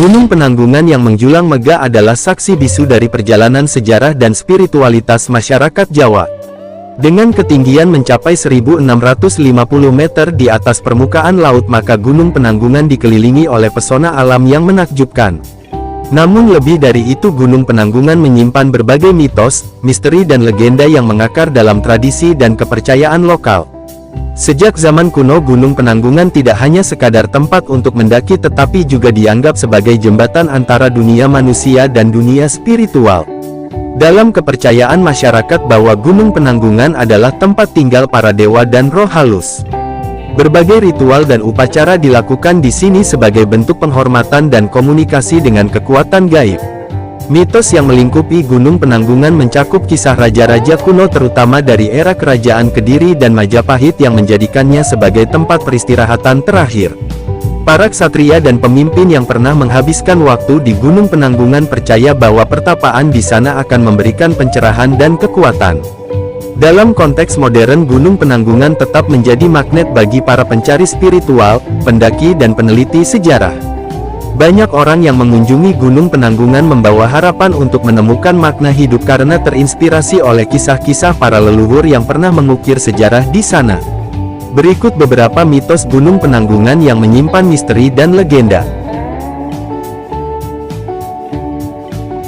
Gunung Penanggungan yang menjulang megah adalah saksi bisu dari perjalanan sejarah dan spiritualitas masyarakat Jawa. Dengan ketinggian mencapai 1650 meter di atas permukaan laut, maka Gunung Penanggungan dikelilingi oleh pesona alam yang menakjubkan. Namun lebih dari itu, Gunung Penanggungan menyimpan berbagai mitos, misteri dan legenda yang mengakar dalam tradisi dan kepercayaan lokal. Sejak zaman kuno, Gunung Penanggungan tidak hanya sekadar tempat untuk mendaki, tetapi juga dianggap sebagai jembatan antara dunia manusia dan dunia spiritual. Dalam kepercayaan masyarakat bahwa Gunung Penanggungan adalah tempat tinggal para dewa dan roh halus. Berbagai ritual dan upacara dilakukan di sini sebagai bentuk penghormatan dan komunikasi dengan kekuatan gaib. Mitos yang melingkupi Gunung Penanggungan mencakup kisah raja-raja kuno, terutama dari era kerajaan Kediri dan Majapahit, yang menjadikannya sebagai tempat peristirahatan terakhir. Para ksatria dan pemimpin yang pernah menghabiskan waktu di Gunung Penanggungan percaya bahwa pertapaan di sana akan memberikan pencerahan dan kekuatan. Dalam konteks modern, Gunung Penanggungan tetap menjadi magnet bagi para pencari spiritual, pendaki dan peneliti sejarah. Banyak orang yang mengunjungi Gunung Penanggungan membawa harapan untuk menemukan makna hidup karena terinspirasi oleh kisah-kisah para leluhur yang pernah mengukir sejarah di sana. Berikut beberapa mitos Gunung Penanggungan yang menyimpan misteri dan legenda.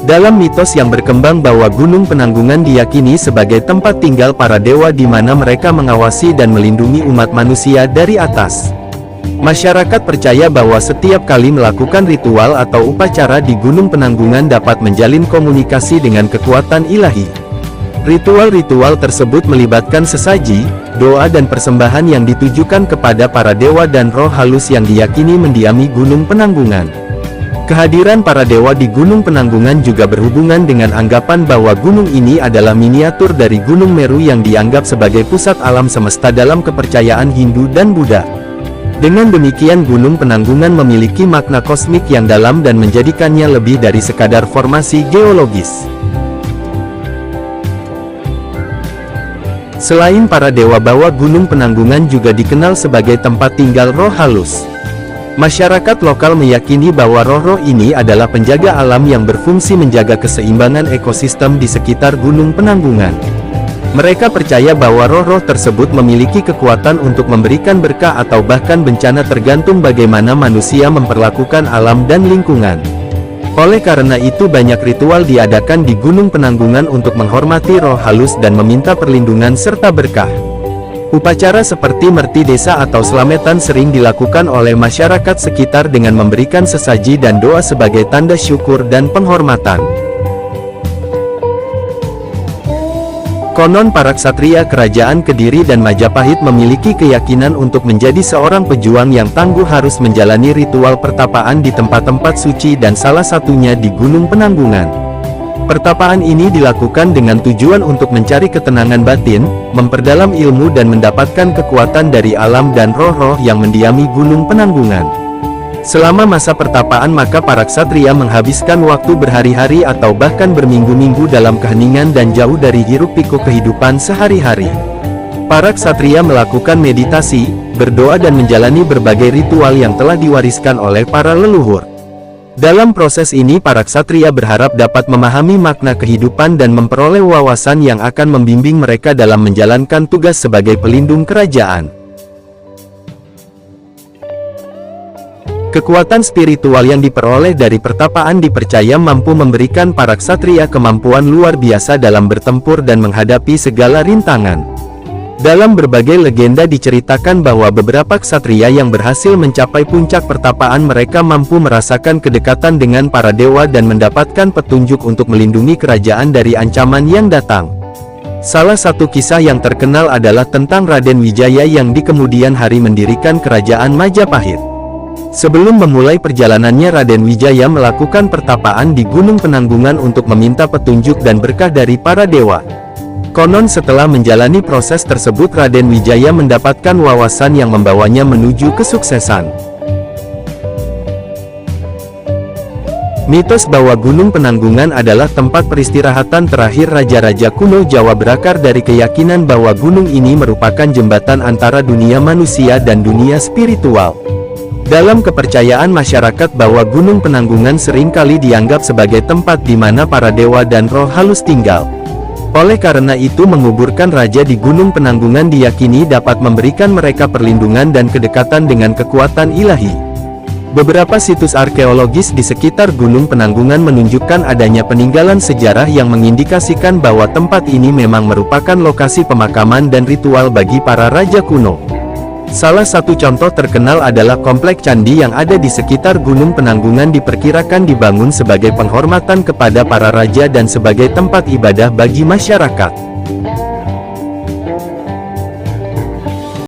Dalam mitos yang berkembang bahwa Gunung Penanggungan diyakini sebagai tempat tinggal para dewa di mana mereka mengawasi dan melindungi umat manusia dari atas. Masyarakat percaya bahwa setiap kali melakukan ritual atau upacara di Gunung Penanggungan dapat menjalin komunikasi dengan kekuatan ilahi. Ritual-ritual tersebut melibatkan sesaji, doa dan persembahan yang ditujukan kepada para dewa dan roh halus yang diyakini mendiami Gunung Penanggungan. Kehadiran para dewa di Gunung Penanggungan juga berhubungan dengan anggapan bahwa gunung ini adalah miniatur dari Gunung Meru yang dianggap sebagai pusat alam semesta dalam kepercayaan Hindu dan Buddha. Dengan demikian, Gunung Penanggungan memiliki makna kosmik yang dalam dan menjadikannya lebih dari sekadar formasi geologis. Selain para dewa bawah, Gunung Penanggungan juga dikenal sebagai tempat tinggal roh halus. Masyarakat lokal meyakini bahwa roh-roh ini adalah penjaga alam yang berfungsi menjaga keseimbangan ekosistem di sekitar Gunung Penanggungan. Mereka percaya bahwa roh-roh tersebut memiliki kekuatan untuk memberikan berkah atau bahkan bencana, tergantung bagaimana manusia memperlakukan alam dan lingkungan. Oleh karena itu, banyak ritual diadakan di Gunung Penanggungan untuk menghormati roh halus dan meminta perlindungan serta berkah. Upacara seperti merti desa atau slametan sering dilakukan oleh masyarakat sekitar dengan memberikan sesaji dan doa sebagai tanda syukur dan penghormatan. Konon para ksatria kerajaan Kediri dan Majapahit memiliki keyakinan untuk menjadi seorang pejuang yang tangguh harus menjalani ritual pertapaan di tempat-tempat suci dan salah satunya di Gunung Penanggungan. Pertapaan ini dilakukan dengan tujuan untuk mencari ketenangan batin, memperdalam ilmu dan mendapatkan kekuatan dari alam dan roh-roh yang mendiami Gunung Penanggungan. Selama masa pertapaan, maka para ksatria menghabiskan waktu berhari-hari atau bahkan berminggu-minggu dalam keheningan dan jauh dari hiruk-pikuk kehidupan sehari-hari. Para ksatria melakukan meditasi, berdoa dan menjalani berbagai ritual yang telah diwariskan oleh para leluhur. Dalam proses ini, para ksatria berharap dapat memahami makna kehidupan dan memperoleh wawasan yang akan membimbing mereka dalam menjalankan tugas sebagai pelindung kerajaan. Kekuatan spiritual yang diperoleh dari pertapaan dipercaya mampu memberikan para ksatria kemampuan luar biasa dalam bertempur dan menghadapi segala rintangan. Dalam berbagai legenda diceritakan bahwa beberapa ksatria yang berhasil mencapai puncak pertapaan mereka mampu merasakan kedekatan dengan para dewa dan mendapatkan petunjuk untuk melindungi kerajaan dari ancaman yang datang. Salah satu kisah yang terkenal adalah tentang Raden Wijaya yang di kemudian hari mendirikan kerajaan Majapahit. Sebelum memulai perjalanannya, Raden Wijaya melakukan pertapaan di Gunung Penanggungan untuk meminta petunjuk dan berkah dari para dewa. Konon setelah menjalani proses tersebut Raden Wijaya mendapatkan wawasan yang membawanya menuju kesuksesan. Mitos bahwa Gunung Penanggungan adalah tempat peristirahatan terakhir raja-raja kuno Jawa berakar dari keyakinan bahwa gunung ini merupakan jembatan antara dunia manusia dan dunia spiritual. Dalam kepercayaan masyarakat bahwa Gunung Penanggungan seringkali dianggap sebagai tempat di mana para dewa dan roh halus tinggal. Oleh karena itu menguburkan raja di Gunung Penanggungan diyakini dapat memberikan mereka perlindungan dan kedekatan dengan kekuatan ilahi. Beberapa situs arkeologis di sekitar Gunung Penanggungan menunjukkan adanya peninggalan sejarah yang mengindikasikan bahwa tempat ini memang merupakan lokasi pemakaman dan ritual bagi para raja kuno. Salah satu contoh terkenal adalah komplek candi yang ada di sekitar Gunung Penanggungan diperkirakan dibangun sebagai penghormatan kepada para raja dan sebagai tempat ibadah bagi masyarakat.